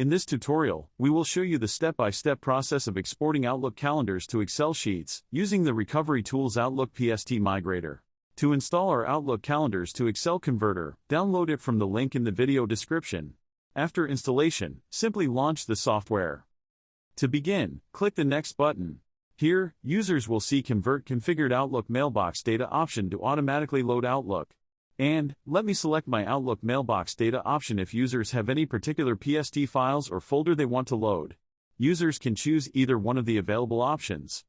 In this tutorial, we will show you the step-by-step process of exporting Outlook calendars to Excel sheets using the RecoveryTools Outlook PST Migrator. To install our Outlook calendars to Excel converter, download it from the link in the video description. After installation, simply launch the software. To begin, click the Next button. Here, users will see Convert Configured Outlook Mailbox Data option to automatically load Outlook. And, let me select my Outlook Mailbox Data option if users have any particular PST files or folder they want to load. Users can choose either one of the available options.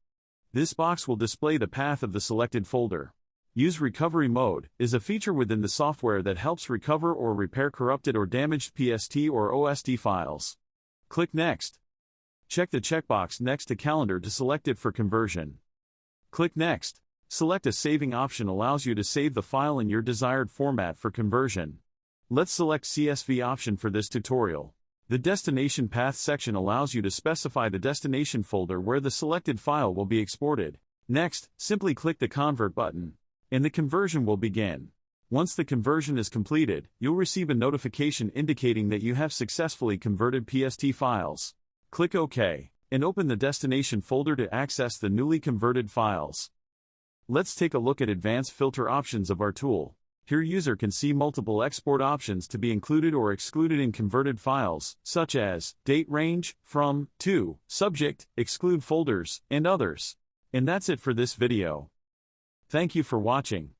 This box will display the path of the selected folder. Use Recovery Mode is a feature within the software that helps recover or repair corrupted or damaged PST or OSD files. Click Next. Check the checkbox next to Calendar to select it for conversion. Click Next. Select a saving option allows you to save the file in your desired format for conversion. Let's select CSV option for this tutorial. The Destination Path section allows you to specify the destination folder where the selected file will be exported. Next, simply click the Convert button, and the conversion will begin. Once the conversion is completed, you'll receive a notification indicating that you have successfully converted PST files. Click OK, and open the destination folder to access the newly converted files. Let's take a look at advanced filter options of our tool. Here user can see multiple export options to be included or excluded in converted files, such as date range, from, to, subject, exclude folders, and others. And that's it for this video. Thank you for watching.